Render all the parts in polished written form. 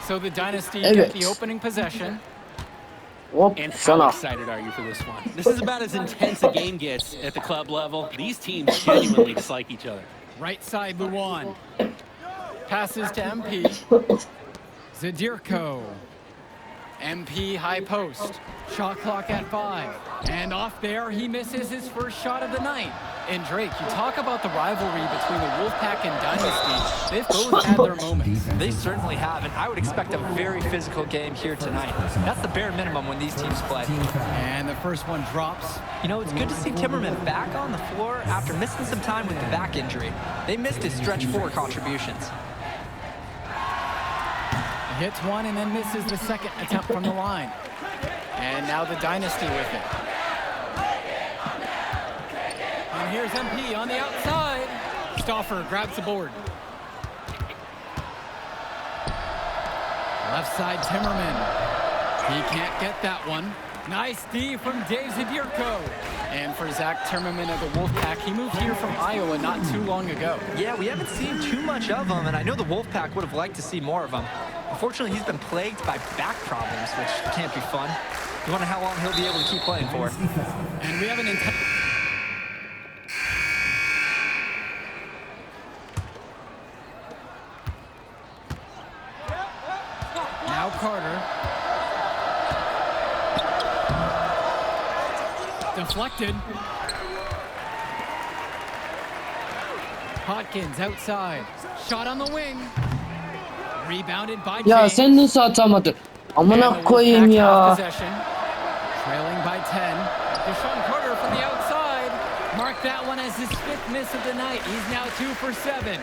So the Dynasty get the opening possession. And how excited are you for this one? This is about as intense a game gets at the club level. These teams genuinely dislike each other. Right side, Luan. Passes to MP. Zadirko. MP high post. Shot clock at 5. And off there, he misses his first shot of the night. And Drake, you talk about the rivalry between the Wolfpack and Dynasty. They've both had their moments. They certainly have, and I would expect a very physical game here tonight. That's the bare minimum when these teams play. And the first one drops. You know, it's good to see Timmerman back on the floor after missing some time with the back injury. They missed his stretch 4 contributions. Hits one and then misses the second attempt from the line. And now the Dynasty with it. And here's MP on the outside. Stauffer grabs the board. Left side, Timmerman. He can't get that one. Nice D from Dave Zadirko. And for Zach Timmerman of the Wolfpack, he moved here from Iowa not too long ago. Yeah, we haven't seen too much of him, and I know the Wolfpack would have liked to see more of him. Unfortunately, he's been plagued by back problems, which can't be fun. You wonder how long he'll be able to keep playing for. And we have an now Carter. Deflected. Hodkins outside. Shot on the wing. Rebounded by Ya James. sen nasıl atamadın? Amına And the koyayım Wolfpack ya. have possession. Trailing by 10. Deshaun Carter from the outside. Mark that one as his 5th miss of the night. He's now 2 for 7.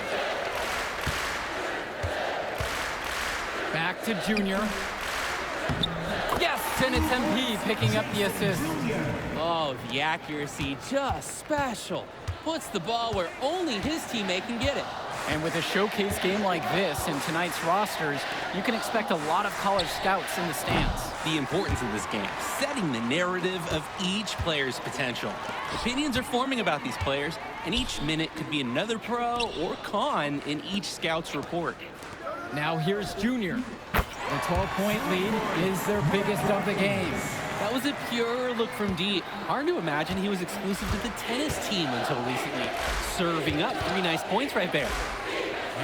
Back to Junior. Yes, and it's MP picking up the assist. Oh, the accuracy, just special. Puts the ball where only his teammate can get it. And with a showcase game like this in tonight's rosters, you can expect a lot of college scouts in the stands. The importance of this game, setting the narrative of each player's potential. Opinions are forming about these players, and each minute could be another pro or con in each scout's report. Now here's Junior. The 12-point lead is their biggest of the game. That was a pure look from deep. Hard to imagine he was exclusive to the tennis team until recently. Serving up 3 nice points right there.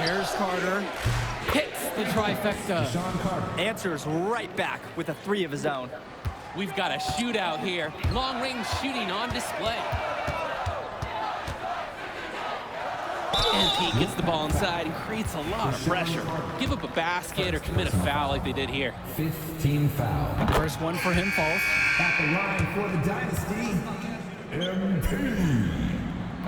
Here's Carter. Hits the trifecta. Answers right back with a 3 of his own. We've got a shootout here. Long-range shooting on display. MP gets the ball inside and creates a lot of pressure. Give up a basket or commit a foul like they did here. 15 foul. First one for him falls. At the line for the Dynasty, MP.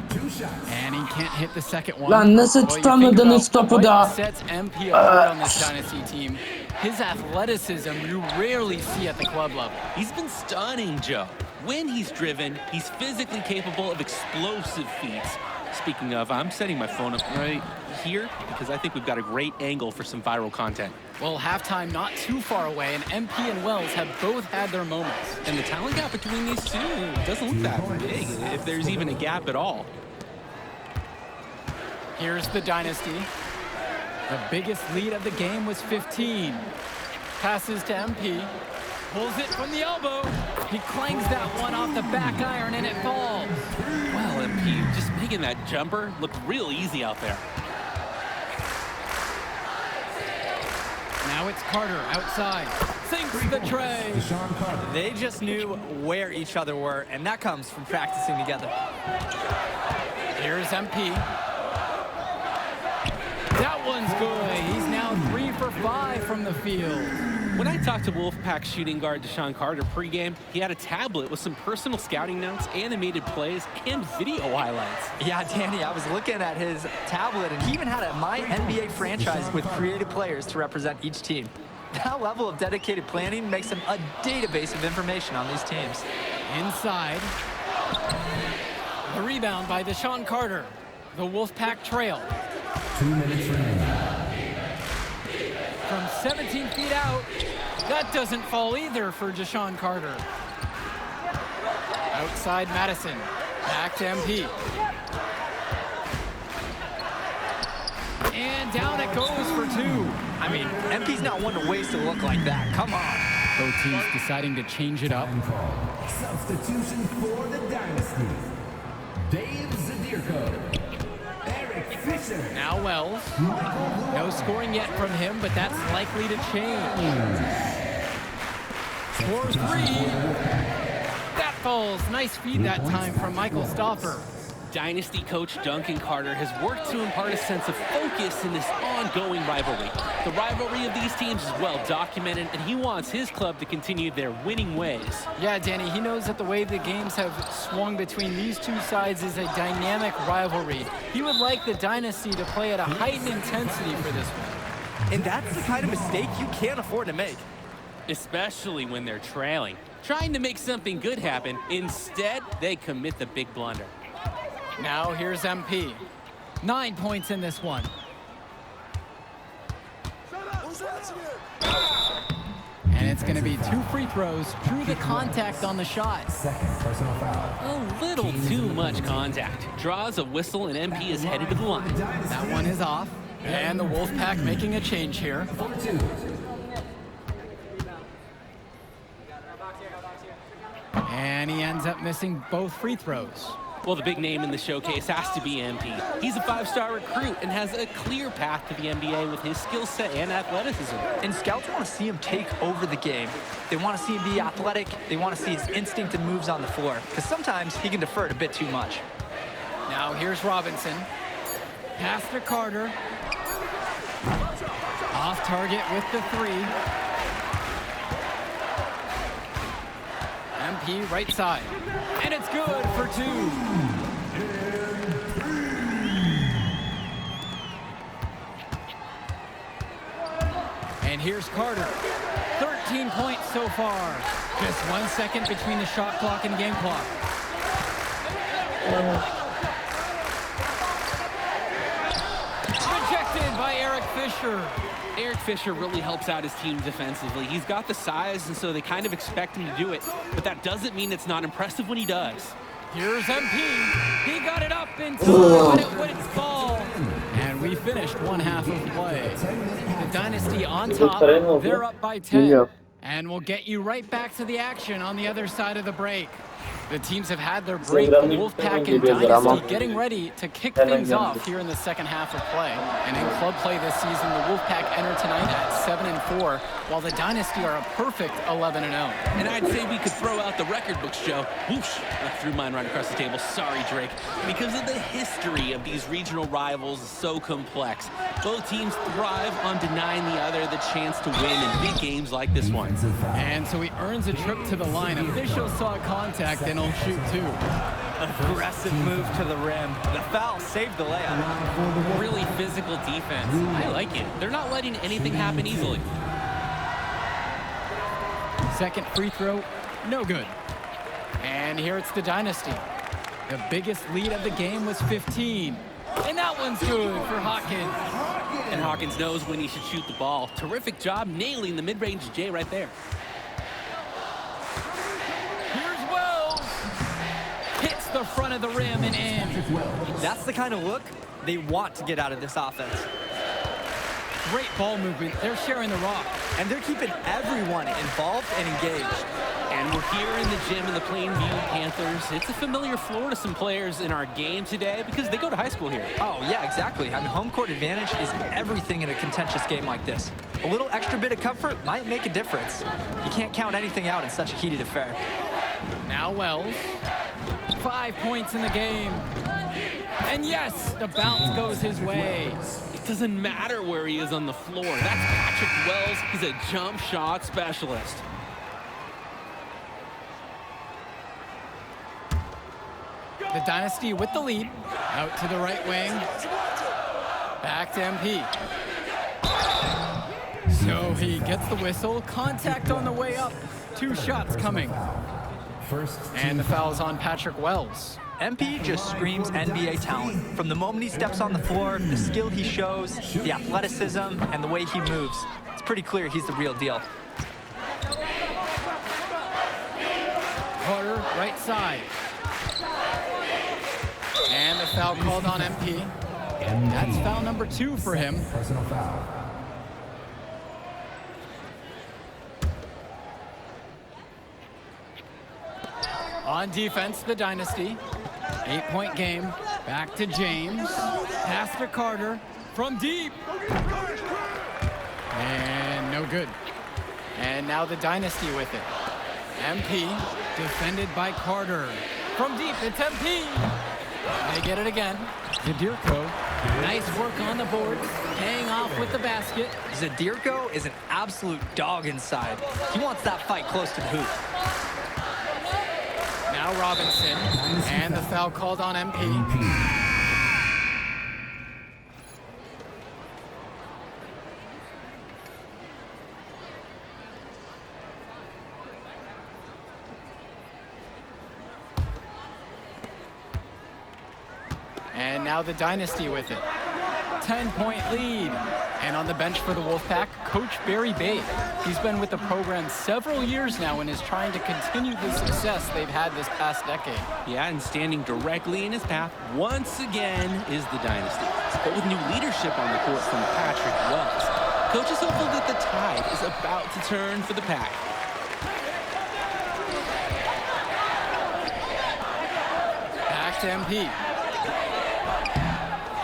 2 shots. And he can't hit the second one. Lan nasıl Well, you think tutamadınız about topu what da? sets MP apart on this Dynasty team. His athleticism you rarely see at the club level. He's been stunning, Joe. When he's driven, he's physically capable of explosive feats. Speaking of, I'm setting my phone up right here because I think we've got a great angle for some viral content. Well, halftime not too far away, and MP and Wells have both had their moments. And the talent gap between these two doesn't look that big, if there's even a gap at all. Here's the Dynasty. The biggest lead of the game was 15. Passes to MP. Pulls it from the elbow. He clangs that one off the back iron, and it falls. Well, MP just making that jumper look real easy out there. Now it's Carter outside. Sinks the tray. They just knew where each other were, and that comes from practicing together. Here's MP. That one's good. He's now 3 for 5 from the field. When I talked to Wolfpack shooting guard Deshaun Carter pregame, he had a tablet with some personal scouting notes, animated plays, and video highlights. Yeah, Danny, I was looking at his tablet, and he even had a My NBA franchise with creative players to represent each team. That level of dedicated planning makes him a database of information on these teams. Inside. The rebound by Deshaun Carter. The Wolfpack trail. 2 minutes remaining. From 17 feet out, that doesn't fall either for Deshaun Carter. Outside Madison, back to MP. And down it goes for two. I mean, MP's not one to waste a look like that. Come on. Both teams deciding to change it up. Substitution for the Dynasty. Dave Zadirko. Eric Fisher. Now Wells. No scoring yet from him, but that's likely to change. For three. That falls. Nice feed that time from Michael Stauffer. Dynasty coach Duncan Carter has worked to impart a sense of focus in this ongoing rivalry. The rivalry of these teams is well documented, and he wants his club to continue their winning ways. Yeah, Danny, he knows that the way the games have swung between these two sides is a dynamic rivalry. He would like the Dynasty to play at a heightened intensity for this one. And that's the kind of mistake you can't afford to make. Especially when they're trailing. Trying to make something good happen, instead, they commit the big blunder. Now here's MP. 9 points in this one. And it's going to be 2 free throws. Drew the contact on the shot. Second personal foul. A little too much contact. Draws a whistle and MP is headed to the line. That one is off. And the Wolfpack making a change here. And he ends up missing both free throws. Well, the big name in the showcase has to be MP. He's a 5-star recruit and has a clear path to the NBA with his skill set and athleticism. And scouts want to see him take over the game. They want to see him be athletic. They want to see his instinct and moves on the floor. Because sometimes he can defer it a bit too much. Now here's Robinson. Pass to Carter. Off target with the three. MP right side. And it's good for 2. And here's Carter. 13 points so far. Just 1 second between the shot clock and game clock. Rejected by Eric Fisher. Eric Fisher really helps out his team defensively. He's got the size, and so they kind of expect him to do it. But that doesn't mean it's not impressive when he does. Here's MP. He got it up in time, but it wouldn't fall. And we finished one half of play. The Dynasty on top. They're up by 10. And we'll get you right back to the action on the other side of the break. The teams have had their break. The Wolfpack and Dynasty getting ready to kick things off here in the second half of play. And in club play this season, the Wolfpack enter tonight at 7-4, while the Dynasty are a perfect 11-0. And I'd say we could throw out the record books, Joe. Whoosh, I threw mine right across the table. Sorry, Drake. Because of the history of these regional rivals is so complex. Both teams thrive on denying the other the chance to win in big games like this one. And so he earns a trip to the line. Officials saw contact and he'll shoot 2. Aggressive move to the rim. The foul saved the layup. Really physical defense. I like it. They're not letting anything happen easily. Second free throw, no good. And here it's the Dynasty. The biggest lead of the game was 15. And that one's good for Hawkins. And Hawkins knows when he should shoot the ball. Terrific job nailing the mid-range J right there. Here's Wells. Hits the front of the rim and in. That's the kind of look they want to get out of this offense. Great ball movement. They're sharing the rock. And they're keeping everyone involved and engaged. And we're here in the gym of the Plainview Panthers. It's a familiar floor to some players in our game today because they go to high school here. Oh, yeah, exactly. I mean, home court advantage is everything in a contentious game like this. A little extra bit of comfort might make a difference. You can't count anything out in such a heated affair. Now Wells. 5 points in the game. And yes, the bounce goes his way. It doesn't matter where he is on the floor. That's Patrick Wells. He's a jump shot specialist. The Dynasty with the lead. Out to the right wing. Back to MP. So he gets the whistle. Contact on the way up. 2 shots coming. And the foul's on Patrick Wells. MP just screams NBA talent. From the moment he steps on the floor, the skill he shows, the athleticism, and the way he moves. It's pretty clear he's the real deal. Carter, right side. And the foul called on MP. That's foul number 2 for him. Personal foul. On defense, the Dynasty. 8-point game. Back to James. Pass to Carter. From deep. And no good. And now the Dynasty with it. MP defended by Carter. From deep, it's MP. They get it again. Zadirko. Nice work on the board. Paying off with the basket. Zadirko is an absolute dog inside. He wants that fight close to the hoop. Now Robinson. And the foul called on MP. And now the Dynasty with it. 10-point lead. And on the bench for the Wolfpack, Coach Barry Bay. He's been with the program several years now and is trying to continue the success they've had this past decade. Yeah, and standing directly in his path once again is the Dynasty. But with new leadership on the court from Patrick Wells, Coach is hopeful that the tide is about to turn for the Pack. Back to MP.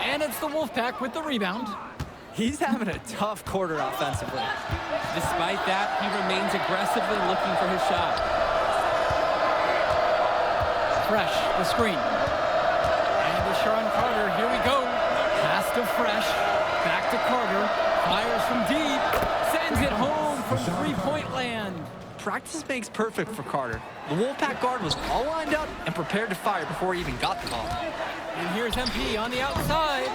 And it's the Wolfpack with the rebound. He's having a tough quarter offensively. Despite that, he remains aggressively looking for his shot. Fresh, the screen. And to Sharon Carter, here we go. Pass to Fresh, back to Carter. Fires from deep, sends it home from three-point land. Practice makes perfect for Carter. The Wolfpack guard was all lined up and prepared to fire before he even got the ball. And here's MP on the outside.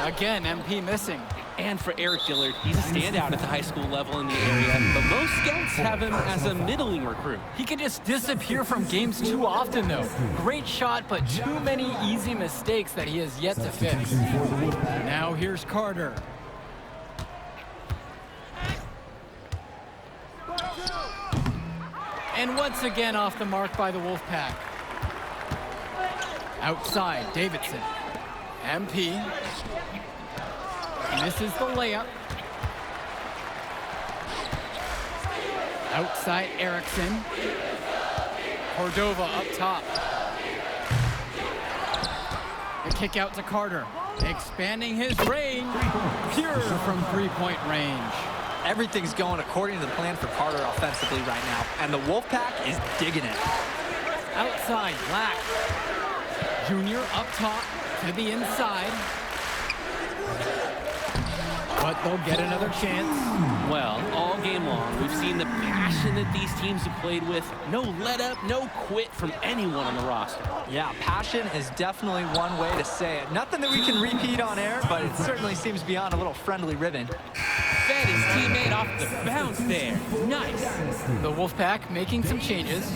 Again, MP missing. And for Eric Dillard, he's a standout at the high school level in the area, but most scouts have him as a middling recruit. He can just disappear from games too often, though. Great shot, but too many easy mistakes that he has yet to fix. Now here's Carter. And once again off the mark by the Wolfpack. Outside, Davidson. MP. Misses the layup. Outside, Erickson. Cordova up top. The kick out to Carter. Expanding his range. Pure from three-point range. Everything's going according to the plan for Carter offensively right now, and the Wolfpack is digging it. Outside, Black. Junior up top to the inside. But they'll get another chance. Well, all game long, we've seen the passion that these teams have played with. No let up, no quit from anyone on the roster. Yeah, passion is definitely one way to say it. Nothing that we can repeat on air, but it certainly seems beyond a little friendly ribbon. Fed his teammate off the bounce there. Nice. The Wolfpack making some changes.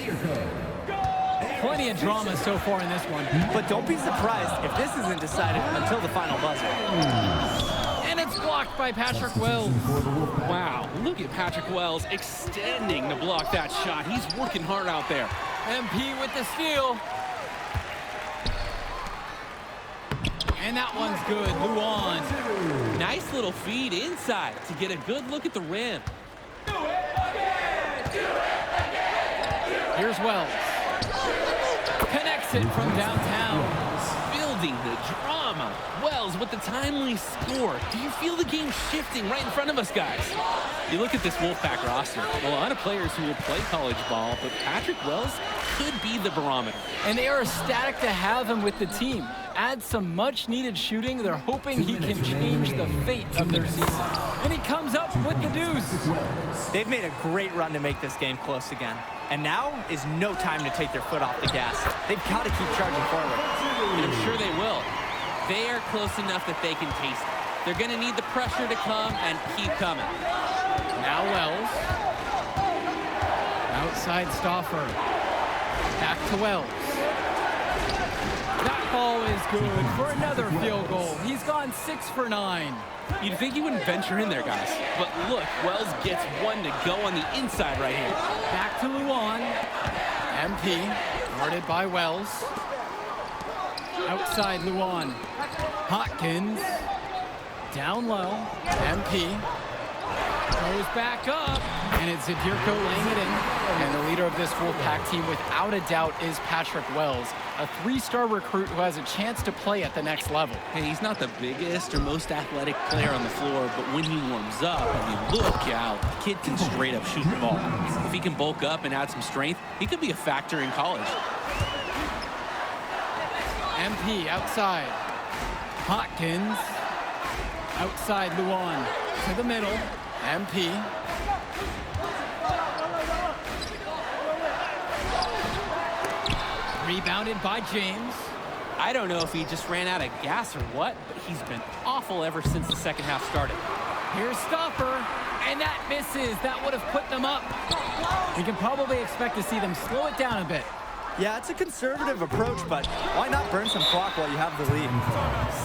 Plenty of drama so far in this one. But don't be surprised if this isn't decided until the final buzzer. And it's blocked by Patrick Wells. Wow, look at Patrick Wells extending to block that shot. He's working hard out there. MP with the steal. And that one's good. Luan. Nice little feed inside to get a good look at the rim. Here's Wells. Connects it from downtown. Building the drama. Wells with the timely score. Do you feel the game shifting right in front of us, guys? You look at this Wolfpack roster. A lot of players who will play college ball, but Patrick Wells could be the barometer. And they are ecstatic to have him with the team. Add some much-needed shooting. They're hoping he can change the fate of their season. And he comes up with the deuce. They've made a great run to make this game close again. And now is no time to take their foot off the gas. They've got to keep charging forward. And I'm sure they will. They are close enough that they can taste it. They're going to need the pressure to come and keep coming. Now Wells. Outside Stauffer. Back to Wells. That ball is good for another field goal. He's gone 6 for 9. You'd think he wouldn't venture in there, guys. But look, Wells gets one to go on the inside right here. Back to Luan. MP, guarded by Wells. Outside Luan. Hopkins. Down low. MP. Goes back up. And it's Zadirko laying it in. And the leader of this Wolfpack team, without a doubt, is Patrick Wells, a 3-star recruit who has a chance to play at the next level. Hey, he's not the biggest or most athletic player on the floor, but when he warms up, I mean, look out, the kid can straight up shoot the ball. If he can bulk up and add some strength, he could be a factor in college. MP outside. Hopkins. Outside Luan. To the middle. MP. Rebounded by James. I don't know if he just ran out of gas or what, but he's been awful ever since the second half started. Here's Stopper, and that misses. That would have put them up. We can probably expect to see them slow it down a bit. Yeah, it's a conservative approach, but why not burn some clock while you have the lead?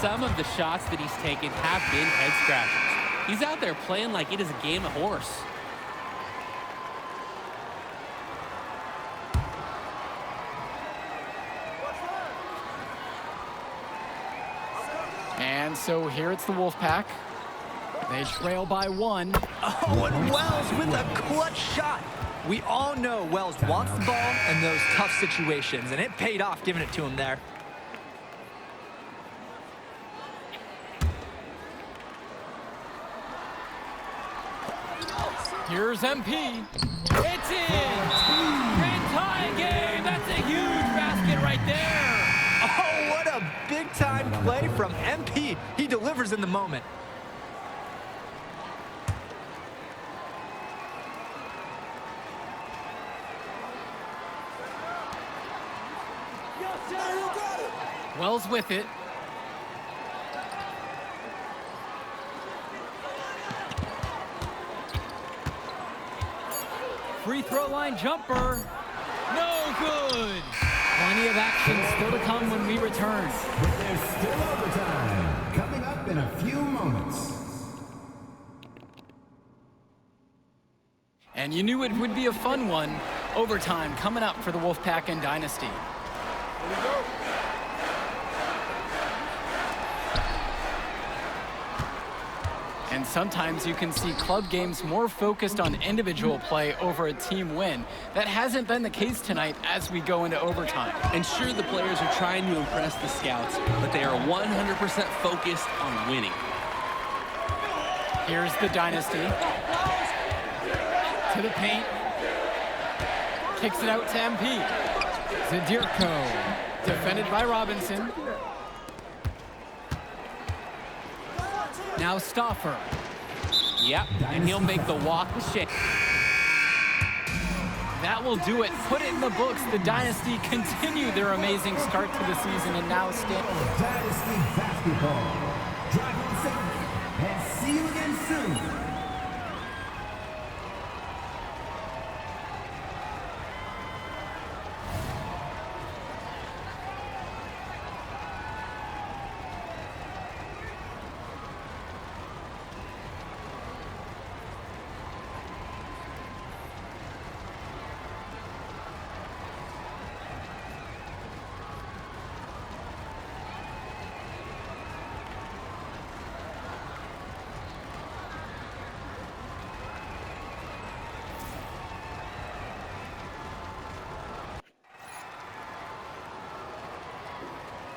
Some of the shots that he's taken have been head scratchers. He's out there playing like it is a game of horse. And so here it's the Wolfpack. They trail by 1. Oh, and Wells with a clutch shot. We all know Wells wants the ball in those tough situations, and it paid off giving it to him there. Here's MP. It's in! Grand tie game! That's a huge basket right there! Oh, what a big-time play from MP. He delivers in the moment. Wells with it. Free throw line jumper. No good. Plenty of action still to come when we return. But there's still overtime coming up in a few moments. And you knew it would be a fun one. Overtime coming up for the Wolfpack and Dynasty. Here we go. And sometimes you can see club games more focused on individual play over a team win. That hasn't been the case tonight as we go into overtime. And sure, the players are trying to impress the scouts, but they are 100% focused on winning. Here's the Dynasty. To the paint. Kicks it out to MP. Zadirko. Defended by Robinson. Now Stoffer. Yep, and he'll make the walk shake. That will do it. Put it in the books. The Dynasty continue their amazing start to the season and now stand. Dynasty basketball. Drive on safe and see you again soon.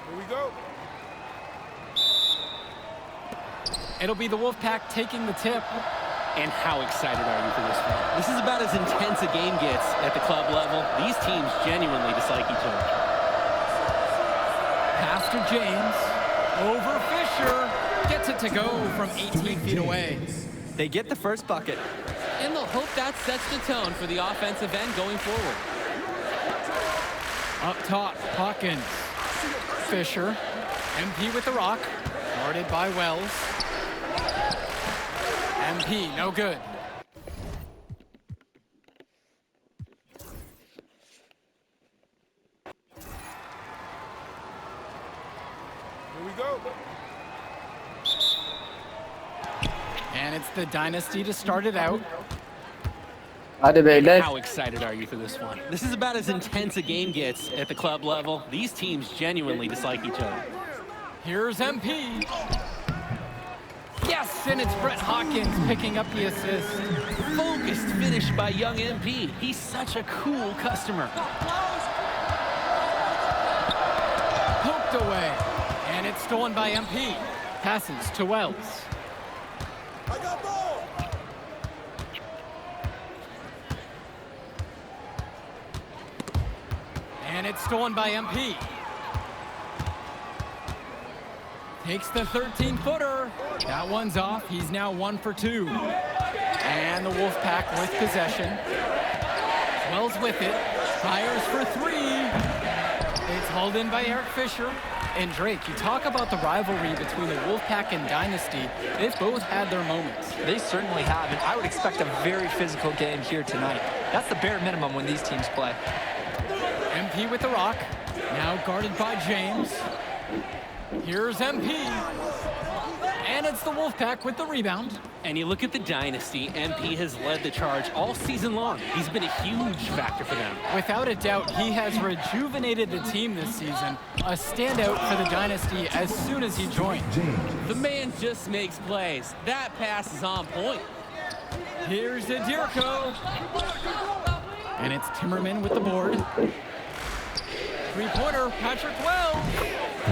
Here we go. It'll be the Wolfpack taking the tip. And how excited are you for this one? This is about as intense a game gets at the club level. These teams genuinely dislike each other. Pass to James. Over Fisher. Gets it to go from 18 feet away. They get the first bucket. And they'll hope that sets the tone for the offensive end going forward. Up top, Hawkins. Fisher. MP with the rock. Guarded by Wells. MP, no good. Here we go. And it's the Dynasty to start it out. Hadi beyler. How excited are you for this one? This is about as intense a game gets at the club level. These teams genuinely dislike each other. Here's MP. Yes, and it's Brett Hawkins picking up the assist. Focused finish by young MP. He's such a cool customer. Poked away. And it's stolen by MP. Passes to Wells. I got ball. And it's stolen by MP. Takes the 13-footer. That one's off. He's now 1 for 2. And the Wolfpack with possession. Wells with it. Fires for 3. It's hauled in by Eric Fisher. And Drake, you talk about the rivalry between the Wolfpack and Dynasty. They've both had their moments. They certainly have, and I would expect a very physical game here tonight. That's the bare minimum when these teams play. MP with the rock. Now guarded by James. Here's MP. And it's the Wolfpack with the rebound. And you look at the Dynasty, MP has led the charge all season long. He's been a huge factor for them. Without a doubt, he has rejuvenated the team this season. A standout for the Dynasty as soon as he joined. The man just makes plays. That pass is on point. Here's Adirko. And it's Timmerman with the board. Three-pointer, Patrick Wells.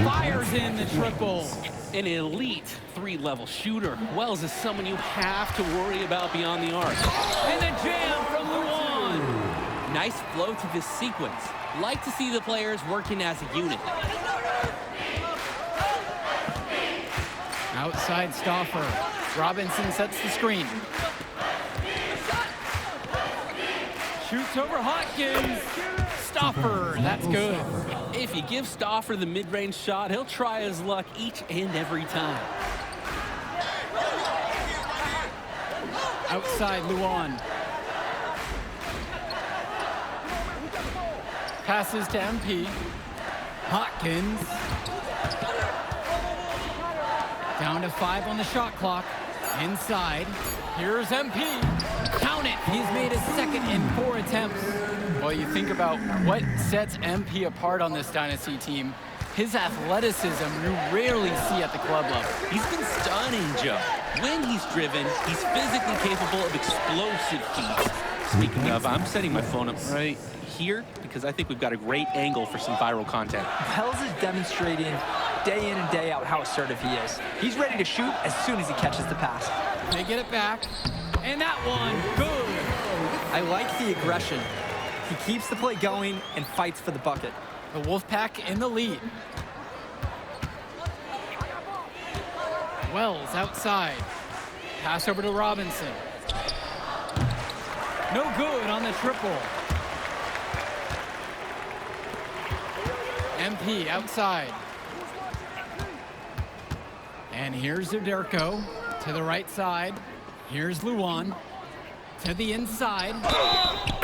Fires in the triple. An elite three-level shooter. Wells is someone you have to worry about beyond the arc. And the jam from Luan. Nice flow to this sequence. Like to see the players working as a unit. Outside Stauffer. Robinson sets the screen. Shoots over Hawkins. Stauffer, that's good. If you give Stauffer the mid-range shot, he'll try his luck each and every time. Outside Luan. Passes to MP. Hawkins. Down to 5 on the shot clock. Inside. Here's MP. Count it. He's made his second in 4 attempts. Well, you think about what sets MP apart on this Dynasty team. His athleticism you rarely see at the club level. He's been stunning, Joe. When he's driven, he's physically capable of explosive feats. Speaking of, I'm setting my phone up right here because I think we've got a great angle for some viral content. Wells is demonstrating day in and day out how assertive he is. He's ready to shoot as soon as he catches the pass. They get it back. And that one, good. I like the aggression. He keeps the play going and fights for the bucket. The Wolfpack in the lead. Wells outside. Pass over to Robinson. No good on the triple. MP outside. And here's Adirko to the right side. Here's Luan to the inside.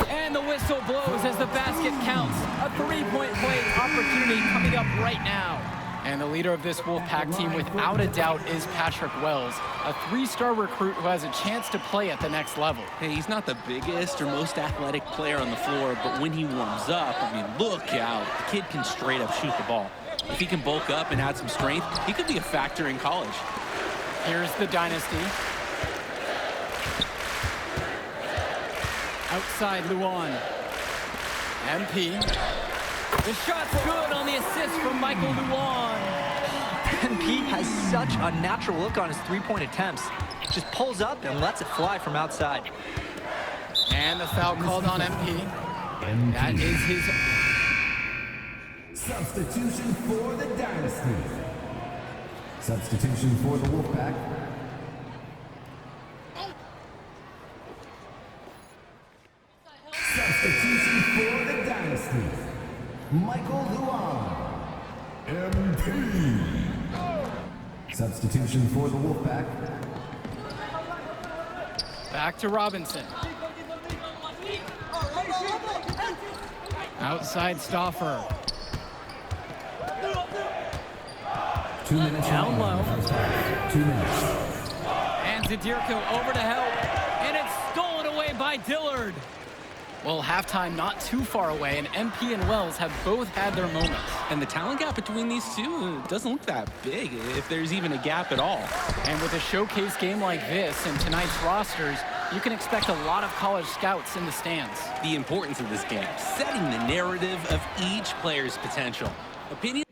And the whistle blows as the basket counts. A three-point play opportunity coming up right now. And the leader of this Wolfpack team, without a doubt, is Patrick Wells, a 3-star recruit who has a chance to play at the next level. Hey, he's not the biggest or most athletic player on the floor, but when he warms up, I mean, look out. The kid can straight up shoot the ball. If he can bulk up and add some strength, he could be a factor in college. Here's the Dynasty. Outside Luan. MP. The shot's good on the assist from Michael Luan. MP has such a natural look on his three-point attempts. Just pulls up and lets it fly from outside. And the foul called on MP. That is his... Substitution for the Dynasty. Substitution for the Wolfpack. Substitution for the Dynasty. Michael Luan. MP. Substitution for the Wolfpack. Back to Robinson. Outside Stauffer. 2 minutes Down remaining. low. 2 minutes. And Adirko over to help. And it's stolen away by Dillard. Well, halftime not too far away, and MP and Wells have both had their moments. And the talent gap between these two doesn't look that big, if there's even a gap at all. And with a showcase game like this and tonight's rosters, you can expect a lot of college scouts in the stands. The importance of this game, setting the narrative of each player's potential. Opinion